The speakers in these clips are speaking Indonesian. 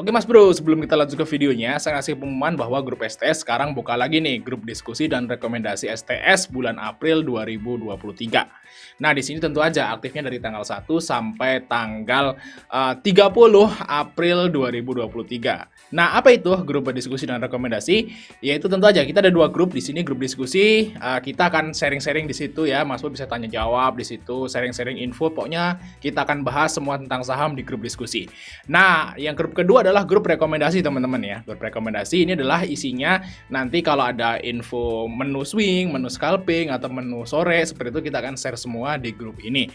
Oke Mas Bro, sebelum kita lanjut ke videonya, saya ngasih pengumuman bahwa grup STS sekarang buka lagi nih, grup diskusi dan rekomendasi STS bulan April 2023. Nah, di sini tentu aja aktifnya dari tanggal 1 sampai tanggal 30 April 2023. Nah, apa itu grup diskusi dan rekomendasi? Yaitu tentu aja kita ada dua grup di sini, grup diskusi, kita akan sharing-sharing di situ ya, Mas Bro bisa tanya jawab di situ, sharing-sharing info, pokoknya kita akan bahas semua tentang saham di grup diskusi. Nah, yang grup kedua adalah grup rekomendasi teman-teman ya. Grup rekomendasi ini adalah isinya nanti kalau ada info menu swing, menu scalping, atau menu sore, seperti itu kita akan share semua di grup ini.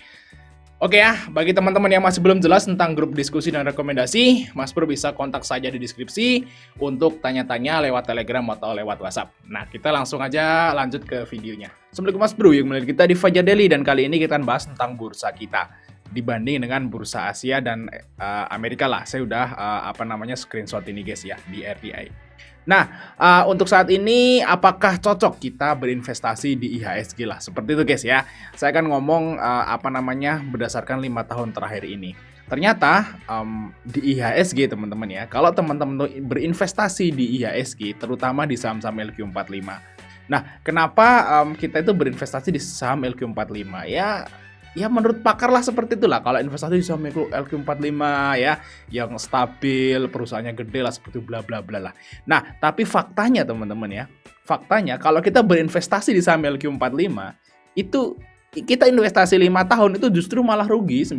Oke ya, bagi teman-teman yang masih belum jelas tentang grup diskusi dan rekomendasi, Mas Bro bisa kontak saja di deskripsi untuk tanya-tanya lewat Telegram atau lewat WhatsApp. Nah, kita langsung aja lanjut ke videonya. Assalamualaikum Mas Bro, yang melihat kita di Fajar Daily, dan kali ini kita akan bahas tentang bursa kita dibanding dengan bursa Asia dan Amerika lah. Saya udah screenshot ini guys ya di RDI. Nah, untuk saat ini apakah cocok kita berinvestasi di IHSG lah? Seperti itu guys ya. Saya akan ngomong berdasarkan 5 tahun terakhir ini. Ternyata di IHSG teman-teman ya, kalau teman-teman berinvestasi di IHSG, terutama di saham-saham LQ45. Nah, kenapa kita itu berinvestasi di saham LQ45? Ya menurut pakar lah seperti itulah. Kalau investasi di saham LQ45 ya, yang stabil, perusahaannya gede lah, seperti bla bla bla lah. Nah, tapi faktanya teman-teman ya, faktanya kalau kita berinvestasi di saham LQ45, itu kita investasi 5 tahun itu justru malah rugi 9%.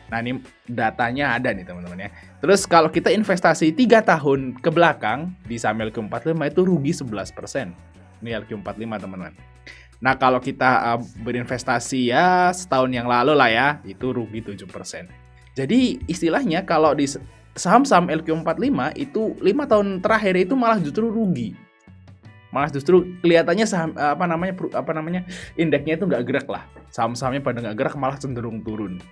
Nah, ini datanya ada nih teman-teman ya. Terus kalau kita investasi 3 tahun ke belakang di saham LQ45 itu rugi 11%. Ini LQ45 teman-teman. Nah, kalau kita berinvestasi ya setahun yang lalu lah ya, itu rugi 7%. Jadi istilahnya kalau di saham-saham LQ45 itu 5 tahun terakhir itu malah justru rugi. Malah justru kelihatannya saham indeksnya itu nggak gerak lah. Saham-sahamnya pada nggak gerak, malah cenderung turun.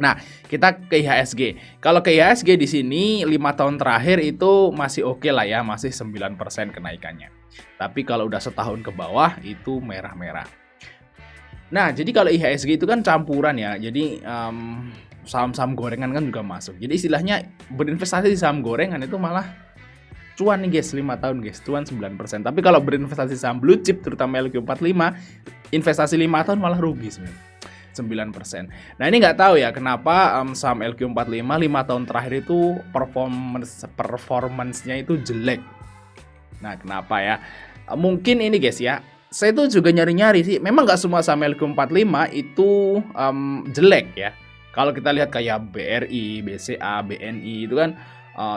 Nah, kita ke IHSG. Kalau ke IHSG di sini 5 tahun terakhir itu masih oke lah ya, masih 9% kenaikannya. Tapi kalau udah setahun ke bawah itu merah-merah. Nah, jadi kalau IHSG itu kan campuran ya. Jadi saham-saham gorengan kan juga masuk. Jadi istilahnya berinvestasi di saham gorengan itu malah cuan nih guys, 5 tahun guys, cuan 9%. Tapi kalau berinvestasi saham blue chip terutama LQ45, investasi 5 tahun malah rugi sebenarnya. 9%. Nah, ini nggak tahu ya kenapa saham LQ45 5 tahun terakhir itu performance-nya itu jelek. Nah, kenapa ya? Mungkin ini guys ya, saya tuh juga nyari-nyari sih. Memang nggak semua saham LQ45 itu jelek ya. Kalau kita lihat kayak BRI, BCA, BNI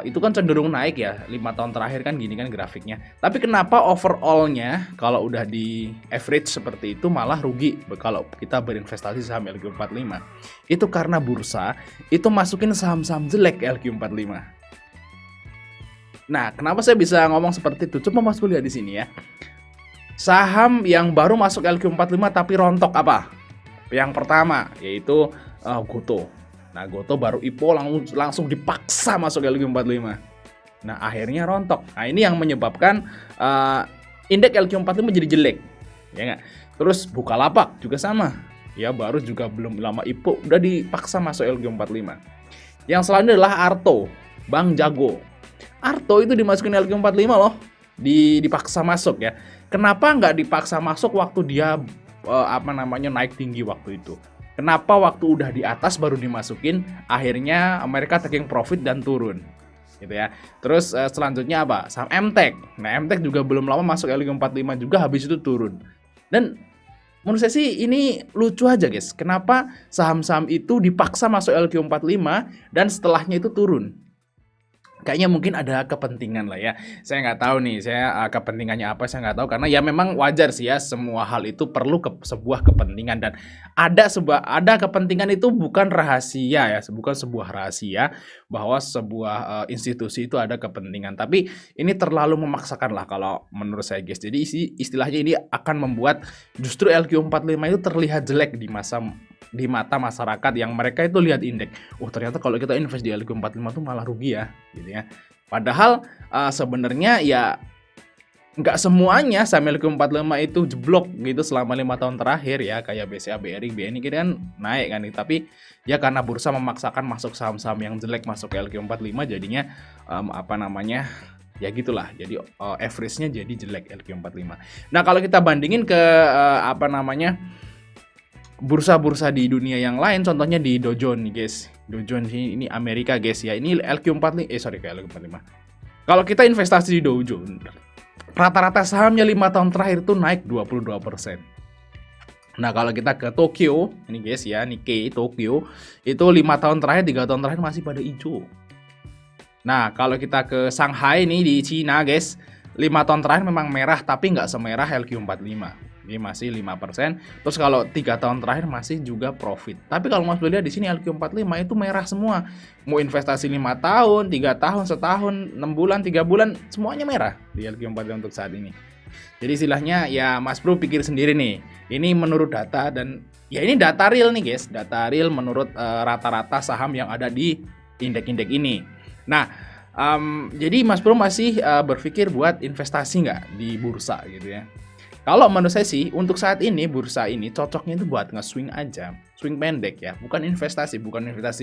itu kan cenderung naik ya, 5 tahun terakhir kan gini kan grafiknya. Tapi kenapa overall-nya kalau udah di average seperti itu malah rugi kalau kita berinvestasi saham LQ45? Itu karena bursa itu masukin saham-saham jelek LQ45. Nah, kenapa saya bisa ngomong seperti itu? Coba Mas lihat di sini ya. Saham yang baru masuk LQ45 tapi rontok apa? Yang pertama yaitu Gotoh. Nah, Gotoh baru IPO langsung dipaksa masuk LQ45. Nah, akhirnya rontok. Nah, ini yang menyebabkan indeks LQ45 jadi jelek. Ya nggak? Terus Bukalapak juga sama. Ya, baru juga belum lama IPO udah dipaksa masuk LQ45. Yang selanjutnya adalah Arto, Bank Jago. Arto itu dimasukin LQ45 loh. Dipaksa masuk ya. Kenapa nggak dipaksa masuk waktu dia naik tinggi waktu itu? Kenapa waktu udah di atas baru dimasukin, akhirnya mereka taking profit dan turun, gitu ya. Terus selanjutnya apa? Saham MTEK. Nah, MTEK juga belum lama masuk LQ45 juga, habis itu turun. Dan menurut saya sih ini lucu aja guys. Kenapa saham-saham itu dipaksa masuk LQ45 dan setelahnya itu turun? Kayaknya mungkin ada kepentingan lah ya. Saya nggak tahu nih, kepentingannya apa saya nggak tahu, karena ya memang wajar sih ya, semua hal itu perlu sebuah kepentingan, dan ada kepentingan itu bukan rahasia ya, bukan sebuah rahasia bahwa sebuah institusi itu ada kepentingan. Tapi ini terlalu memaksakan lah kalau menurut saya guys. Jadi istilahnya ini akan membuat justru LQ45 itu terlihat jelek di mata masyarakat yang mereka itu lihat indeks. Oh, ternyata kalau kita invest di LQ45 tuh malah rugi ya, gitu ya. Padahal sebenarnya ya nggak semuanya saham LQ45 itu jeblok gitu selama 5 tahun terakhir ya, kayak BCA, BRI, BNI kan naik kan, tapi ya karena bursa memaksakan masuk saham-saham yang jelek masuk ke LQ45 jadinya apa namanya ya gitulah, jadi average-nya jadi jelek LQ45. Nah kalau kita bandingin ke apa namanya bursa-bursa di dunia yang lain, contohnya di Dow Jones nih guys, Dow Jones ini Amerika guys ya, ini LQ45 kayak LQ45. Kalau kita investasi di Dow Jones, rata-rata sahamnya 5 tahun terakhir itu naik 22%. Nah kalau kita ke Tokyo, ini guys ya, Nikkei Tokyo, itu 5 tahun terakhir, 3 tahun terakhir masih pada hijau. Nah kalau kita ke Shanghai nih di Cina guys, 5 tahun terakhir memang merah tapi nggak semerah LQ45. Ini masih 5%. Terus kalau 3 tahun terakhir masih juga profit. Tapi kalau Mas lihat di sini LQ45 itu merah semua. Mau investasi 5 tahun, 3 tahun, setahun, 6 bulan, 3 bulan, semuanya merah di LQ45 untuk saat ini. Jadi istilahnya ya Mas Bro pikir sendiri nih. Ini menurut data dan ya ini data real nih guys. Data real menurut rata-rata saham yang ada di indeks-indeks ini. Nah, jadi Mas Bro masih berpikir buat investasi nggak di bursa gitu ya. Kalau menurut saya sih, untuk saat ini bursa ini cocoknya itu buat nge-swing aja, swing pendek ya, bukan investasi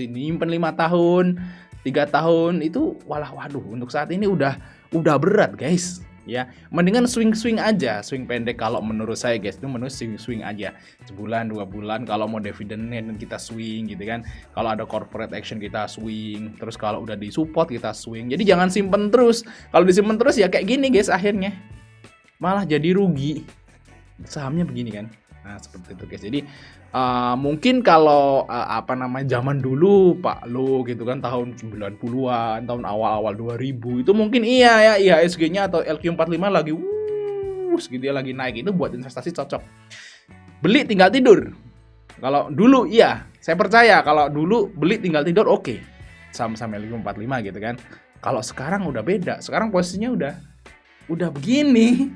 nyimpen 5 tahun, 3 tahun itu waduh untuk saat ini udah berat guys. Ya, mendingan swing aja, swing pendek kalau menurut saya guys, itu menurut swing aja. Sebulan, 2 bulan kalau mau dividennya kita swing gitu kan. Kalau ada corporate action kita swing, terus kalau udah disupport kita swing. Jadi jangan simpen terus. Kalau disimpen terus ya kayak gini guys akhirnya. Malah jadi rugi. Sahamnya begini kan. Nah, seperti itu guys. Jadi mungkin kalau apa namanya zaman dulu Pak Lo gitu kan tahun 90-an, tahun awal-awal 2000 itu mungkin iya ya IHSG-nya atau LQ45 lagi gitu ya, lagi naik, itu buat investasi cocok. Beli tinggal tidur. Kalau dulu iya, saya percaya kalau dulu beli tinggal tidur oke. Sama-sama LQ45 gitu kan. Kalau sekarang udah beda. Sekarang posisinya udah begini.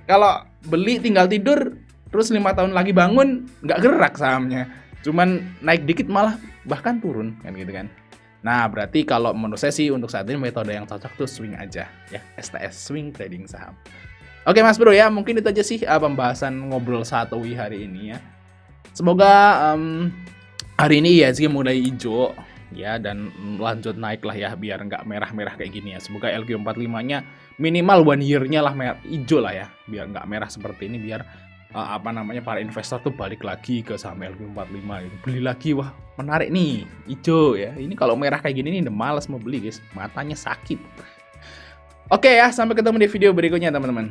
Kalau beli tinggal tidur, terus 5 tahun lagi bangun, nggak gerak sahamnya. Cuman naik dikit malah bahkan turun, kan gitu kan. Nah, berarti kalau menurut saya sih untuk saat ini metode yang cocok tuh swing aja, ya. STS, swing trading saham. Oke Mas Bro ya, mungkin itu aja sih pembahasan ngobrol Satowi hari ini ya. Semoga hari ini IHSG mulai hijau ya dan lanjut naik lah ya biar nggak merah-merah kayak gini ya. Semoga LQ45-nya minimal 1 year-nya lah hijau lah ya, biar nggak merah seperti ini, biar apa namanya para investor tuh balik lagi ke saham LQ45 gitu. Beli lagi, wah menarik nih hijau ya. Ini kalau merah kayak gini nih udah males mau beli guys, matanya sakit. Oke ya, sampai ketemu di video berikutnya teman-teman.